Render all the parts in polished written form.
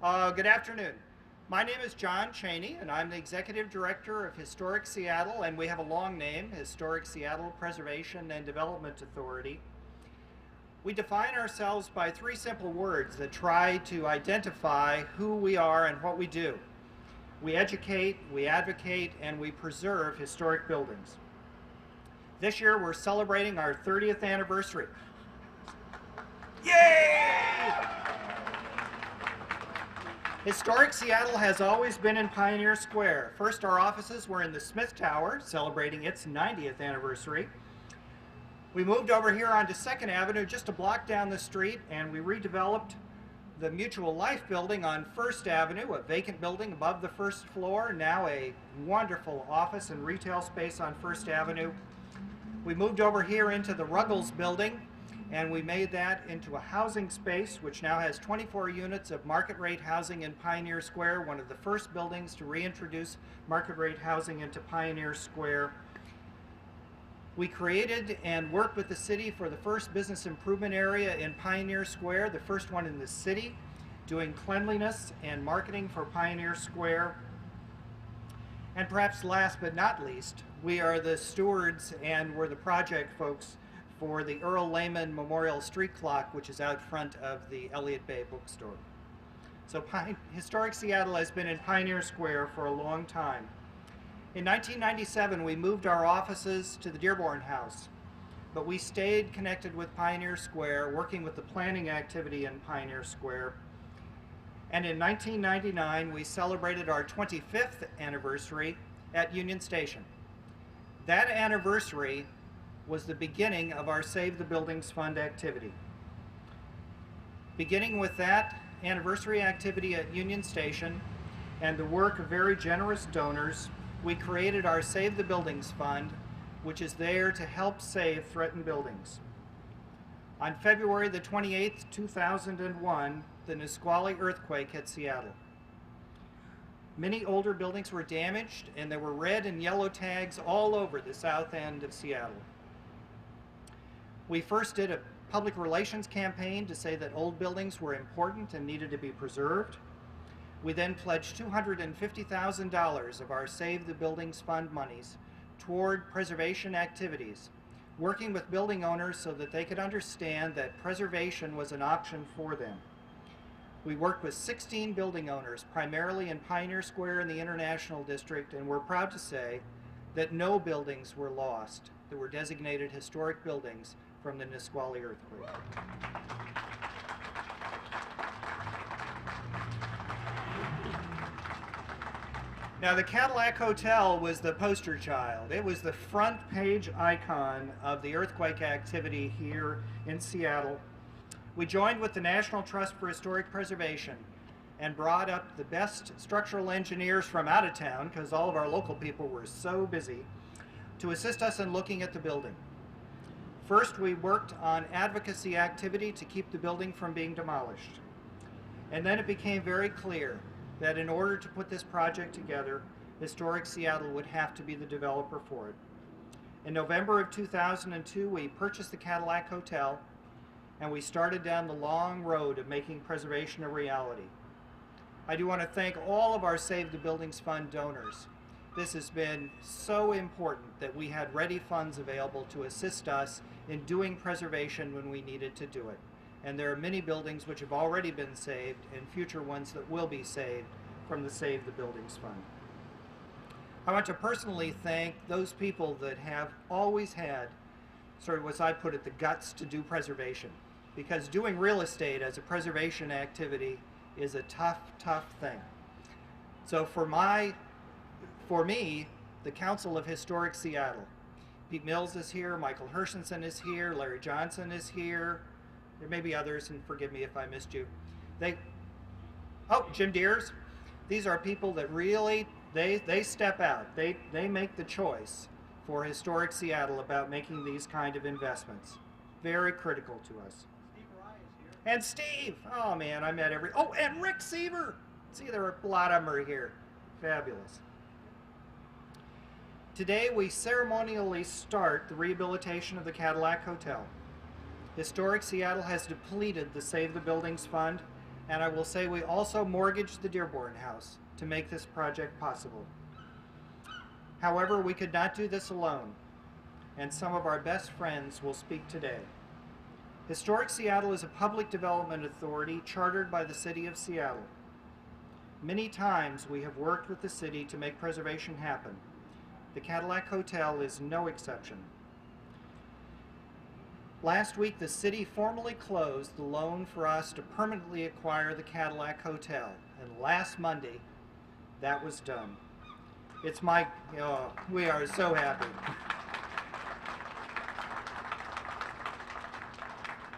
Good afternoon. My name is John Chaney, and I'm the Executive Director of Historic Seattle, and we have a long name, Historic Seattle Preservation and Development Authority. We define ourselves by three simple words that try to identify who we are and what we do. We educate, we advocate, and we preserve historic buildings. This year we're celebrating our 30th anniversary. Yay! Historic Seattle has always been in Pioneer Square. First, our offices were in the Smith Tower, celebrating its 90th anniversary. We moved over here onto 2nd Avenue, just a block down the street, and we redeveloped the Mutual Life building on 1st Avenue, a vacant building above the 1st floor, now a wonderful office and retail space on 1st Avenue. We moved over here into the Ruggles building, and we made that into a housing space, which now has 24 units of market rate housing in Pioneer Square, one of the first buildings to reintroduce market rate housing into Pioneer Square. We created and worked with the city for the first business improvement area in Pioneer Square, the first one in the city, doing cleanliness and marketing for Pioneer Square. And perhaps last but not least, we are the stewards and we're the project folks for the Earl Lehman Memorial Street Clock, which is out front of the Elliott Bay bookstore. So Historic Seattle has been in Pioneer Square for a long time. In 1997, we moved our offices to the Dearborn House, but we stayed connected with Pioneer Square, working with the planning activity in Pioneer Square. And in 1999, we celebrated our 25th anniversary at Union Station. That anniversary was the beginning of our Save the Buildings Fund activity. Beginning with that anniversary activity at Union Station and the work of very generous donors, we created our Save the Buildings Fund, which is there to help save threatened buildings. On February the 28th, 2001, the Nisqually earthquake hit Seattle. Many older buildings were damaged, and there were red and yellow tags all over the south end of Seattle. We first did a public relations campaign to say that old buildings were important and needed to be preserved. We then pledged $250,000 of our Save the Buildings Fund monies toward preservation activities, working with building owners so that they could understand that preservation was an option for them. We worked with 16 building owners, primarily in Pioneer Square and the International District, and we're proud to say that no buildings were lost that were designated historic buildings from the Nisqually earthquake. Now, the Cadillac Hotel was the poster child. It was the front page icon of the earthquake activity here in Seattle. We joined with the National Trust for Historic Preservation and brought up the best structural engineers from out of town, because all of our local people were so busy, to assist us in looking at the building. First, we worked on advocacy activity to keep the building from being demolished. And then it became very clear that in order to put this project together, Historic Seattle would have to be the developer for it. In November of 2002, we purchased the Cadillac Hotel, and we started down the long road of making preservation a reality. I do want to thank all of our Save the Buildings Fund donors. This has been so important that we had ready funds available to assist us in doing preservation when we needed to do it. And there are many buildings which have already been saved and future ones that will be saved from the Save the Buildings Fund. I want to personally thank those people that have always had, sort of as I put it, the guts to do preservation. Because doing real estate as a preservation activity is a tough, tough thing. So for me, the Council of Historic Seattle, Pete Mills is here, Michael Hershenson is here, Larry Johnson is here. There may be others, and forgive me if I missed you. Jim Deers. These are people that really, they step out. They make the choice for Historic Seattle about making these kind of investments. Very critical to us. Steve Rye is here. And Steve! Oh man, I met and Rick Seaver! See, there are a lot of them are here. Fabulous. Today we ceremonially start the rehabilitation of the Cadillac Hotel. Historic Seattle has depleted the Save the Buildings Fund And I will say we also mortgaged the Dearborn House to make this project possible. However, we could not do this alone, and some of our best friends will speak today. Historic Seattle is a public development authority chartered by the City of Seattle. Many times we have worked with the city to make preservation happen. The Cadillac Hotel is no exception. Last week, the city formally closed the loan for us to permanently acquire the Cadillac Hotel, and last Monday, that was done. It's my, we are so happy.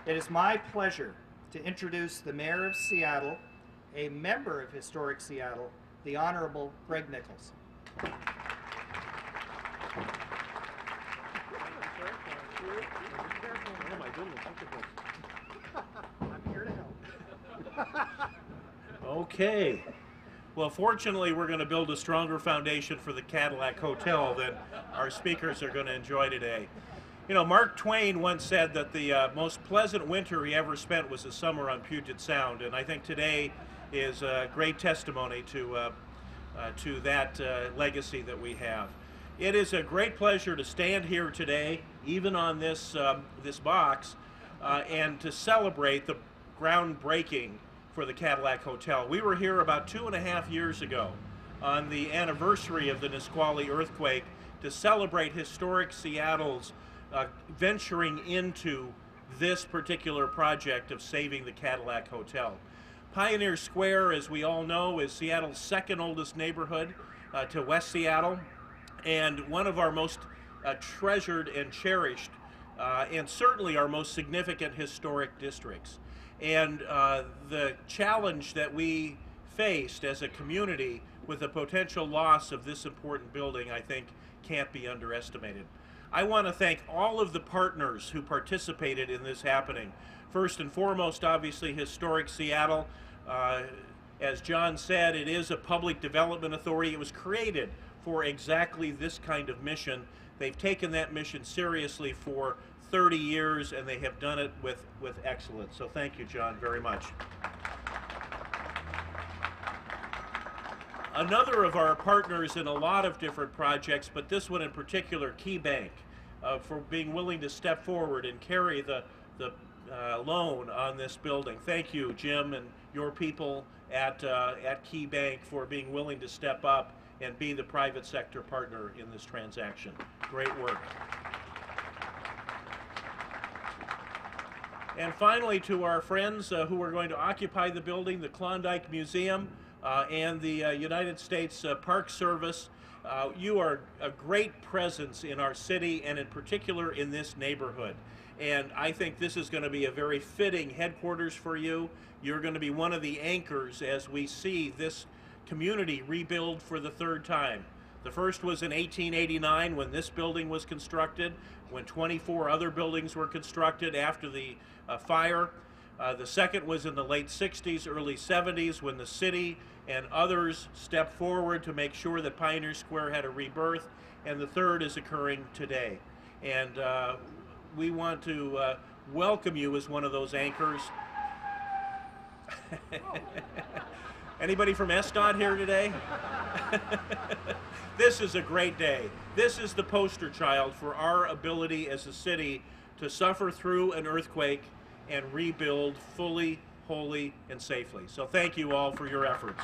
It is my pleasure to introduce the Mayor of Seattle, a member of Historic Seattle, the Honorable Greg Nichols. Oh my goodness, I'm here to help. okay. Well, fortunately, we're going to build a stronger foundation for the Cadillac Hotel than our speakers are going to enjoy today. You know, Mark Twain once said that the most pleasant winter he ever spent was the summer on Puget Sound, and I think today is a great testimony to that legacy that we have. It is a great pleasure to stand here today, even on this box, and to celebrate the groundbreaking for the Cadillac Hotel. We were here about 2.5 years ago on the anniversary of the Nisqually earthquake to celebrate historic Seattle's venturing into this particular project of saving the Cadillac Hotel. Pioneer Square, as we all know, is Seattle's second oldest neighborhood to West Seattle, and one of our most treasured and cherished, and certainly our most significant historic districts. And the challenge that we faced as a community with the potential loss of this important building, I think, can't be underestimated. I want to thank all of the partners who participated in this happening. First and foremost, obviously, Historic Seattle. As John said, it is a public development authority. It was created for exactly this kind of mission. They've taken that mission seriously for 30 years, and they have done it with excellence. So thank you, John, very much. Another of our partners in a lot of different projects, but this one in particular, KeyBank, for being willing to step forward and carry the loan on this building. Thank you, Jim, and your people at KeyBank for being willing to step up and be the private sector partner in this transaction. Great work. And finally, to our friends who are going to occupy the building, the Klondike Museum and the United States Park Service, you are a great presence in our city and in particular in this neighborhood. And I think this is going to be a very fitting headquarters for you. You're going to be one of the anchors as we see this community rebuild for the third time. The first was in 1889 when this building was constructed, when 24 other buildings were constructed after the fire. The second was in the late 60s, early 70s when the city and others stepped forward to make sure that Pioneer Square had a rebirth. And the third is occurring today. And we want to welcome you as one of those anchors. Anybody from SDOT here today? This is a great day. This is the poster child for our ability as a city to suffer through an earthquake and rebuild fully, wholly, and safely. So thank you all for your efforts.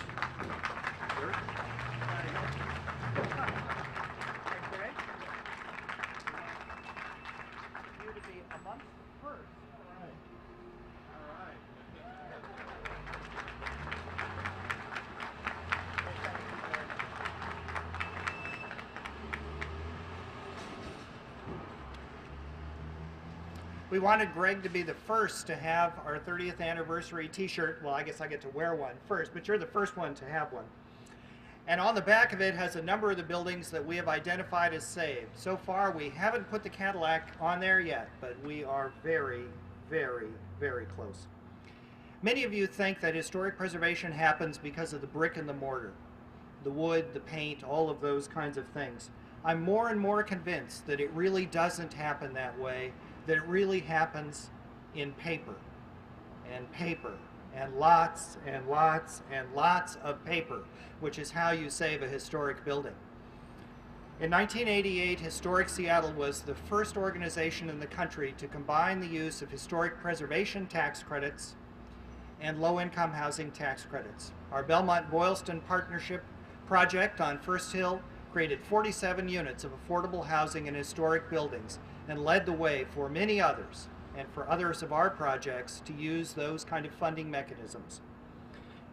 We wanted Greg to be the first to have our 30th anniversary t-shirt. Well, I guess I get to wear one first, but you're the first one to have one. And on the back of it has a number of the buildings that we have identified as saved. So far, we haven't put the Cadillac on there yet, but we are very, very, very close. Many of you think that historic preservation happens because of the brick and the mortar, the wood, the paint, all of those kinds of things. I'm more and more convinced that it really doesn't happen that way, that it really happens in paper, and paper, and lots and lots and lots of paper, which is how you save a historic building. In 1988, Historic Seattle was the first organization in the country to combine the use of historic preservation tax credits and low-income housing tax credits. Our Belmont-Boylston Partnership project on First Hill created 47 units of affordable housing in historic buildings and led the way for many others and for others of our projects to use those kind of funding mechanisms.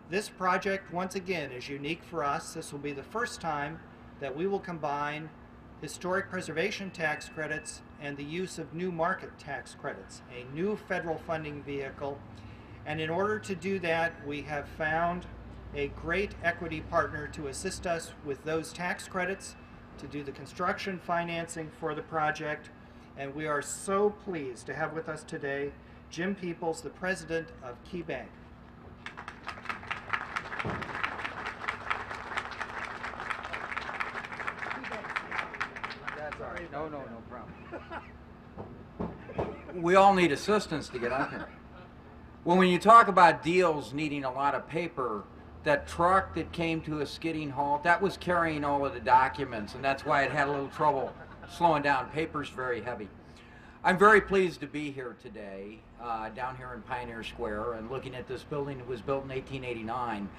This project, once again, is unique for us. This will be the first time that we will combine historic preservation tax credits and the use of new market tax credits, a new federal funding vehicle. And in order to do that, we have found a great equity partner to assist us with those tax credits, to do the construction financing for the project. And we are so pleased to have with us today Jim Peoples, the president of Key Bank. That's all right. No problem. We all need assistance to get up here. Well, when you talk about deals needing a lot of paper, that truck that came to a skidding halt, that was carrying all of the documents, and that's why it had a little trouble slowing down. Paper's very heavy. I'm very pleased to be here today, down here in Pioneer Square, and looking at this building that was built in 1889.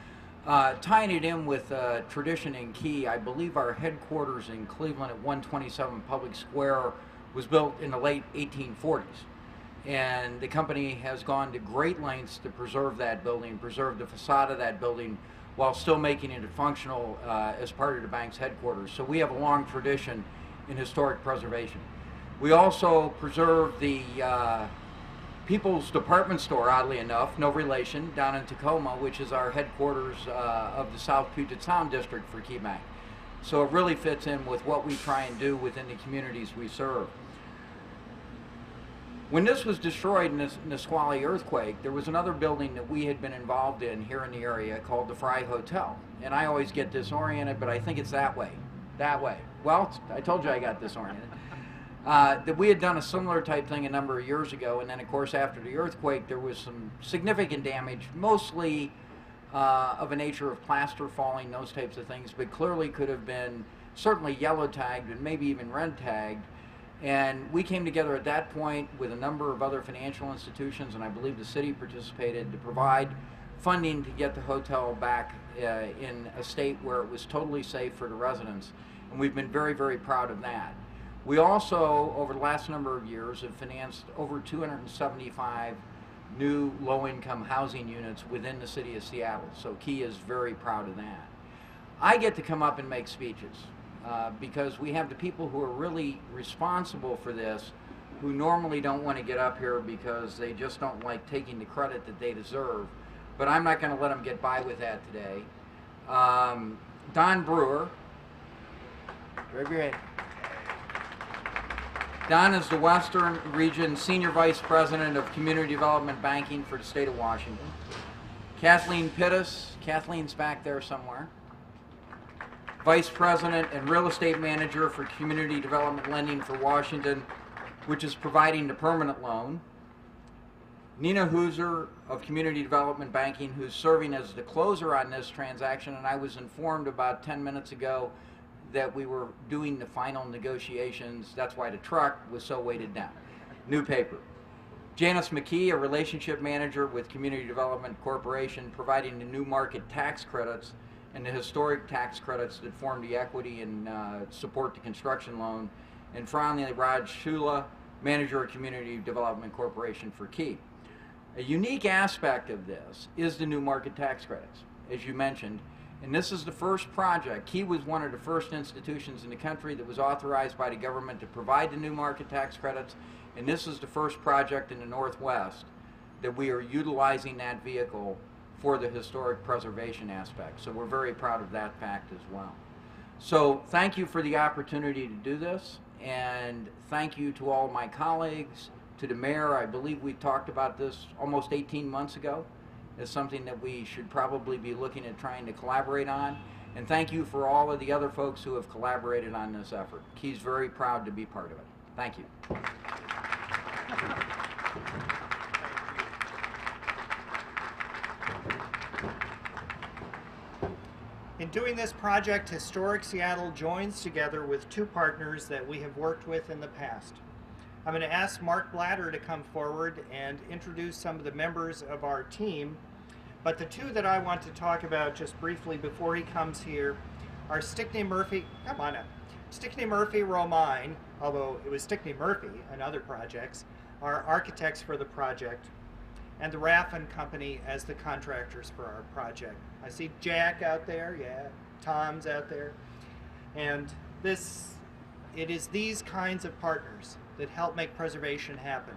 Tying it in with tradition in Key, I believe our headquarters in Cleveland at 127 Public Square was built in the late 1840s. And the company has gone to great lengths to preserve that building, preserve the facade of that building, while still making it functional as part of the bank's headquarters. So we have a long tradition in historic preservation. We also preserve the People's Department Store, oddly enough, no relation, down in Tacoma, which is our headquarters of the South Puget Sound District for Key Bank. So it really fits in with what we try and do within the communities we serve. When this was destroyed in the Nisqually earthquake, there was another building that we had been involved in here in the area called the Fry Hotel. And I always get disoriented, but I think it's that way. That way. Well, I told you I got disoriented. That we had done a similar type thing a number of years ago, and then of course after the earthquake there was some significant damage, mostly of a nature of plaster falling, those types of things, but clearly could have been certainly yellow tagged and maybe even red tagged. And we came together at that point with a number of other financial institutions, and I believe the city participated, to provide funding to get the hotel back in a state where it was totally safe for the residents, and we've been very, very proud of that. We also, over the last number of years, have financed over 275 new low-income housing units within the city of Seattle, so Key is very proud of that. I get to come up and make speeches because we have the people who are really responsible for this, who normally don't want to get up here because they just don't like taking the credit that they deserve, but I'm not going to let them get by with that today. Don Brewer, grab your head. Don is the Western Region Senior Vice President of Community Development Banking for the state of Washington. Kathleen Pittis, Kathleen's back there somewhere. Vice President and Real Estate Manager for Community Development Lending for Washington, which is providing the permanent loan. Nina Hooser of Community Development Banking, who's serving as the closer on this transaction, and I was informed about 10 minutes ago that we were doing the final negotiations. That's why the truck was so weighted down. New paper. Janice McKee, a relationship manager with Community Development Corporation, providing the new market tax credits and the historic tax credits that form the equity and support the construction loan. And finally, Raj Shula, manager of Community Development Corporation for Key. A unique aspect of this is the new market tax credits, as you mentioned. And this is the first project. Key was one of the first institutions in the country that was authorized by the government to provide the new market tax credits. And this is the first project in the Northwest that we are utilizing that vehicle for the historic preservation aspect. So we're very proud of that fact as well. So thank you for the opportunity to do this. And thank you to all my colleagues, to the mayor. I believe we talked about this almost 18 months ago. Is something that we should probably be looking at trying to collaborate on. And thank you for all of the other folks who have collaborated on this effort. Key's very proud to be part of it. Thank you. In doing this project, Historic Seattle joins together with two partners that we have worked with in the past. I'm going to ask Mark Blatter to come forward and introduce some of the members of our team, but the two that I want to talk about just briefly before he comes here are Stickney Murphy, come on up, Stickney Murphy Romine, although it was Stickney Murphy and other projects, are architects for the project, and the Raffin Company as the contractors for our project. I see Jack out there, yeah, Tom's out there, and it is these kinds of partners that help make preservation happen.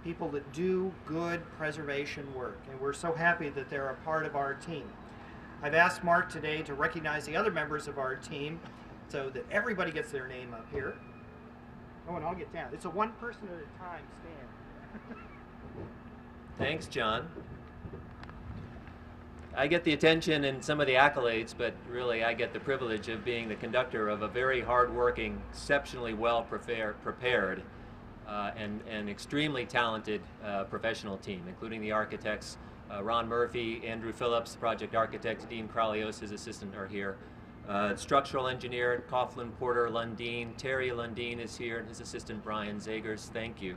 People that do good preservation work, and we're so happy that they're a part of our team. I've asked Mark today to recognize the other members of our team so that everybody gets their name up here. Oh, and I'll get down. It's a one person at a time stand. Thanks, John. I get the attention and some of the accolades, but really I get the privilege of being the conductor of a very hard-working, exceptionally well prepared and extremely talented professional team, including the architects. Ron Murphy, Andrew Phillips, the project architect, Dean Kralios, his assistant, are here. Structural engineer, Coughlin Porter Lundeen, Terry Lundeen is here, and his assistant Brian Zagers, thank you.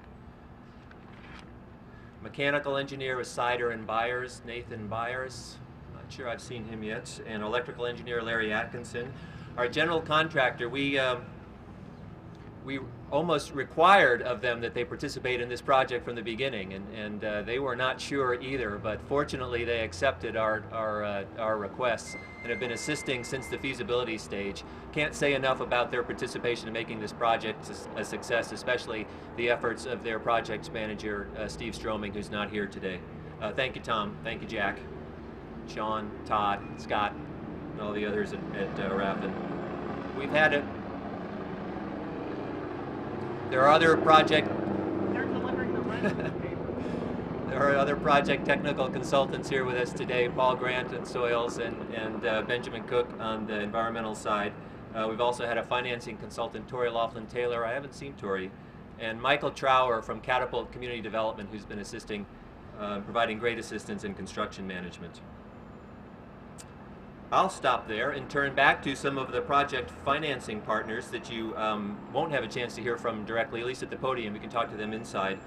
Mechanical engineer was Sider and Byers, Nathan Byers, not sure I've seen him yet, and electrical engineer Larry Atkinson. Our general contractor, we almost required of them that they participate in this project from the beginning, and they were not sure either, but fortunately they accepted our requests and have been assisting since the feasibility stage. Can't say enough about their participation in making this project a success, especially the efforts of their project manager, Steve Stroming, who's not here today. Thank you, Tom. Thank you, Jack, Sean, Todd, Scott, and all the others at Raffin. We've had it. There are other project. They're delivering the rest of the paper. There are other project technical consultants here with us today, Paul Grant at Soils and Benjamin Cook on the environmental side. We've also had a financing consultant, Tori Laughlin-Taylor. I haven't seen Tori. And Michael Trower from Catapult Community Development, who's been assisting, providing great assistance in construction management. I'll stop there and turn back to some of the project financing partners that you won't have a chance to hear from directly, at least at the podium. We can talk to them inside.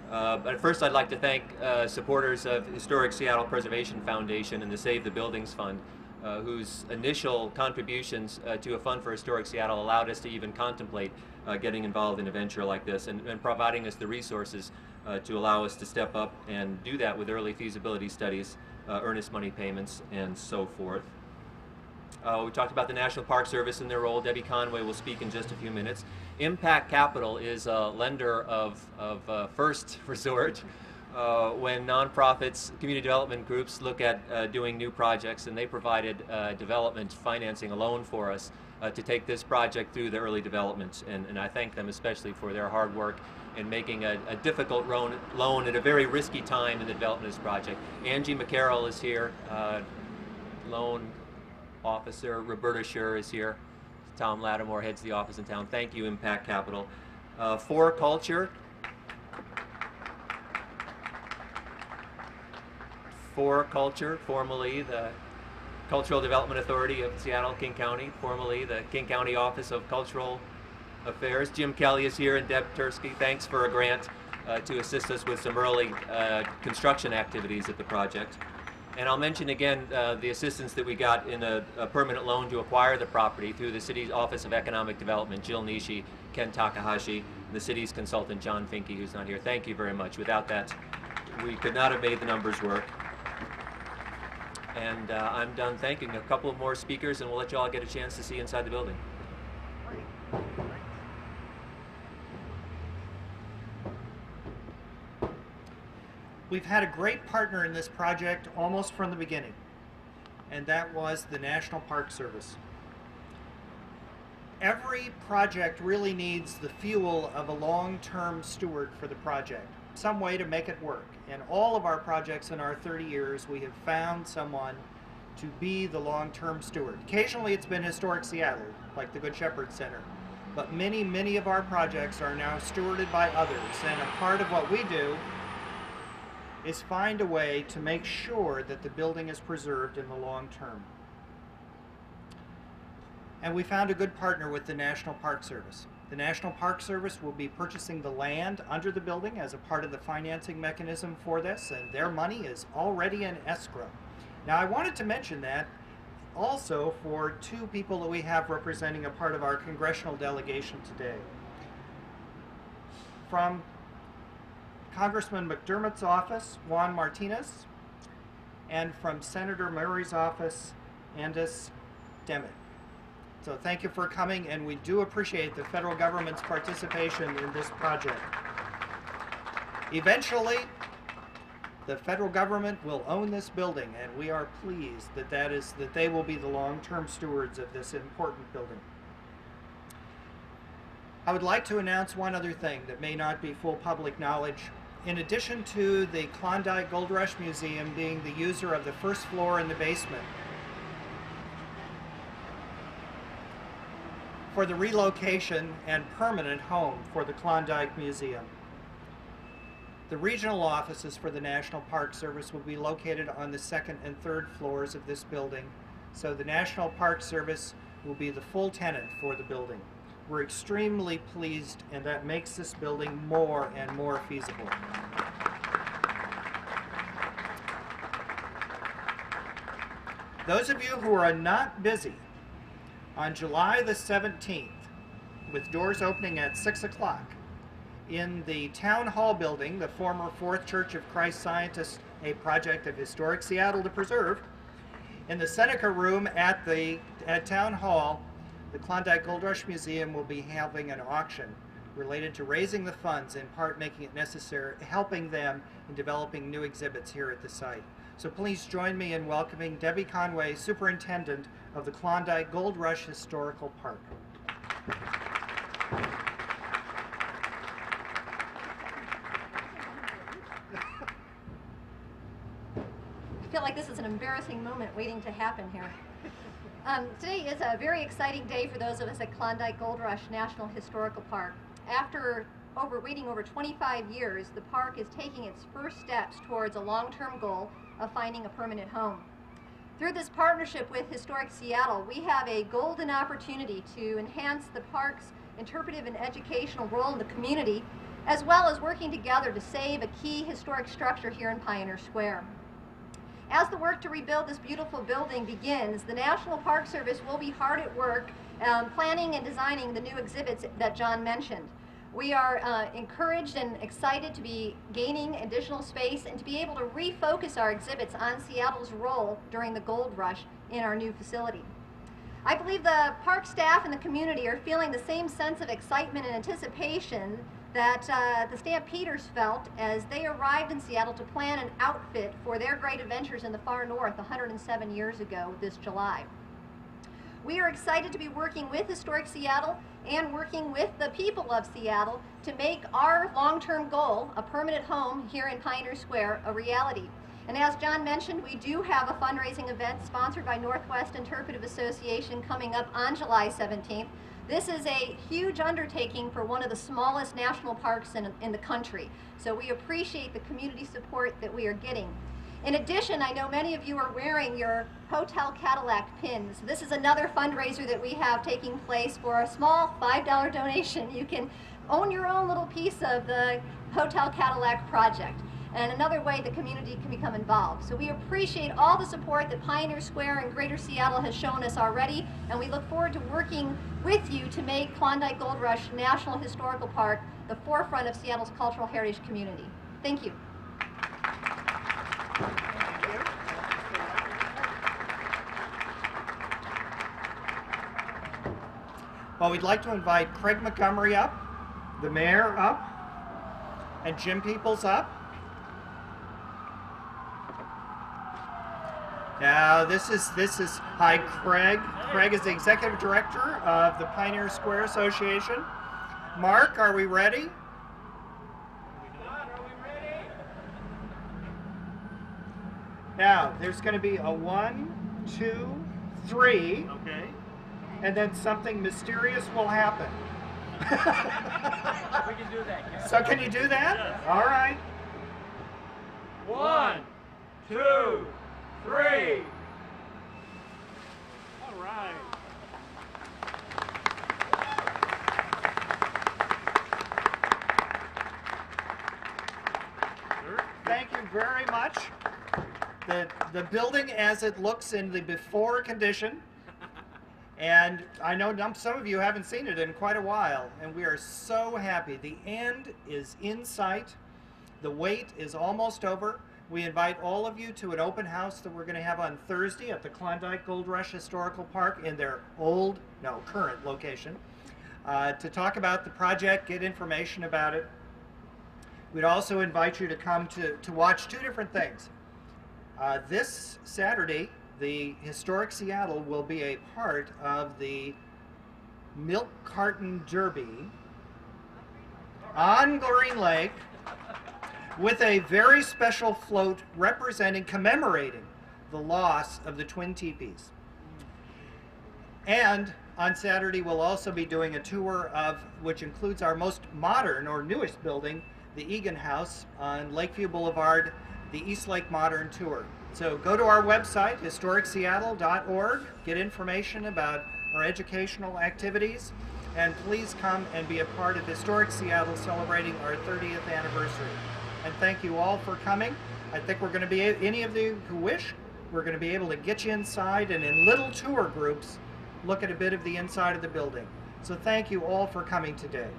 But first I'd like to thank supporters of Historic Seattle Preservation Foundation and the Save the Buildings Fund, whose initial contributions to a fund for Historic Seattle allowed us to even contemplate getting involved in a venture like this and providing us the resources to allow us to step up and do that with early feasibility studies, earnest money payments, and so forth. We talked about the National Park Service and their role. Debbie Conway will speak in just a few minutes. Impact Capital is a lender of first resort when nonprofits, community development groups look at doing new projects, and they provided development financing, a loan for us to take this project through the early development. And I thank them especially for their hard work in making a difficult loan at a very risky time in the development of this project. Angie McCarroll is here, loan officer. Roberta Schur is here. Tom Lattimore heads the office in town. Thank you, Impact Capital. For Culture. For Culture, formerly the Cultural Development Authority of Seattle, King County, formerly the King County Office of Cultural Affairs. Jim Kelly is here and Deb Tursky. Thanks for a grant to assist us with some early construction activities at the project. And I'll mention again the assistance that we got in a permanent loan to acquire the property through the city's Office of Economic Development, Jill Nishi, Ken Takahashi, and the city's consultant, John Finke, who's not here. Thank you very much. Without that, we could not have made the numbers work. And I'm done thanking a couple of more speakers, and we'll let you all get a chance to see inside the building. We've had a great partner in this project almost from the beginning, and that was the National Park Service. Every project really needs the fuel of a long-term steward for the project, some way to make it work. And all of our projects in our 30 years, we have found someone to be the long-term steward. Occasionally it's been Historic Seattle, like the Good Shepherd Center, but many, many of our projects are now stewarded by others, and a part of what we do is find a way to make sure that the building is preserved in the long term. And we found a good partner with the National Park Service. The National Park Service will be purchasing the land under the building as a part of the financing mechanism for this, and their money is already in escrow. Now, I wanted to mention that also for two people that we have representing a part of our congressional delegation today. From Congressman McDermott's office, Juan Martinez, and from Senator Murray's office, Andis Demet. So thank you for coming, and we do appreciate the federal government's participation in this project. Eventually, the federal government will own this building, and we are pleased that they will be the long-term stewards of this important building. I would like to announce one other thing that may not be full public knowledge. In addition to the Klondike Gold Rush Museum being the user of the first floor in the basement, for the relocation and permanent home for the Klondike Museum, the regional offices for the National Park Service will be located on the second and third floors of this building, so the National Park Service will be the full tenant for the building. We're extremely pleased, and that makes this building more and more feasible. Those of you who are not busy, on July the 17th, with doors opening at 6 o'clock, in the Town Hall building, the former Fourth Church of Christ Scientists, a project of Historic Seattle to preserve, in the Seneca Room at Town Hall, the Klondike Gold Rush Museum will be having an auction related to raising the funds, in part making it necessary, helping them in developing new exhibits here at the site. So please join me in welcoming Debbie Conway, Superintendent of the Klondike Gold Rush Historical Park. I feel like this is an embarrassing moment waiting to happen here. Today is a very exciting day for those of us at Klondike Gold Rush National Historical Park. After waiting over 25 years, the park is taking its first steps towards a long-term goal of finding a permanent home. Through this partnership with Historic Seattle, we have a golden opportunity to enhance the park's interpretive and educational role in the community, as well as working together to save a key historic structure here in Pioneer Square. As the work to rebuild this beautiful building begins, the National Park Service will be hard at work planning and designing the new exhibits that John mentioned. We are encouraged and excited to be gaining additional space and to be able to refocus our exhibits on Seattle's role during the gold rush in our new facility. I believe the park staff and the community are feeling the same sense of excitement and anticipation that the Stampeders felt as they arrived in Seattle to plan an outfit for their great adventures in the far north 107 years ago this July. We are excited to be working with Historic Seattle and working with the people of Seattle to make our long-term goal, a permanent home here in Pioneer Square, a reality. And as John mentioned, we do have a fundraising event sponsored by Northwest Interpretive Association coming up on July 17th. This is a huge undertaking for one of the smallest national parks in the country. So we appreciate the community support that we are getting. In addition, I know many of you are wearing your Hotel Cadillac pins. This is another fundraiser that we have taking place for a small $5 donation. You can own your own little piece of the Hotel Cadillac project, and another way the community can become involved. So we appreciate all the support that Pioneer Square and Greater Seattle has shown us already, and we look forward to working with you to make Klondike Gold Rush National Historical Park the forefront of Seattle's cultural heritage community. Thank you. Well, we'd like to invite Craig Montgomery up, the mayor up, and Jim Peoples up. Now, this is hi, Craig. Craig is the executive director of the Pioneer Square Association. Mark, are we ready? Now, there's going to be a 1, 2, 3. Okay. And then something mysterious will happen. We can do that. So can you do that? Yes. All right. 1, 2, 3. All right. Thank you very much. The building as it looks in the before condition, and I know some of you haven't seen it in quite a while, and we are so happy. The end is in sight. The wait is almost over. We invite all of you to an open house that we're going to have on Thursday at the Klondike Gold Rush Historical Park in their current location, to talk about the project, get information about it. We'd also invite you to come to watch two different things. This Saturday, the Historic Seattle will be a part of the Milk Carton Derby on Green Lake, with a very special float commemorating the loss of the Twin Teepees. And on Saturday, we'll also be doing a tour which includes our most modern or newest building, the Egan House on Lakeview Boulevard, the East Lake Modern Tour. So go to our website, historicseattle.org, get information about our educational activities, and please come and be a part of Historic Seattle celebrating our 30th anniversary. And thank you all for coming. I think we're going to be, any of you who wish, we're going to be able to get you inside and in little tour groups look at a bit of the inside of the building. So thank you all for coming today.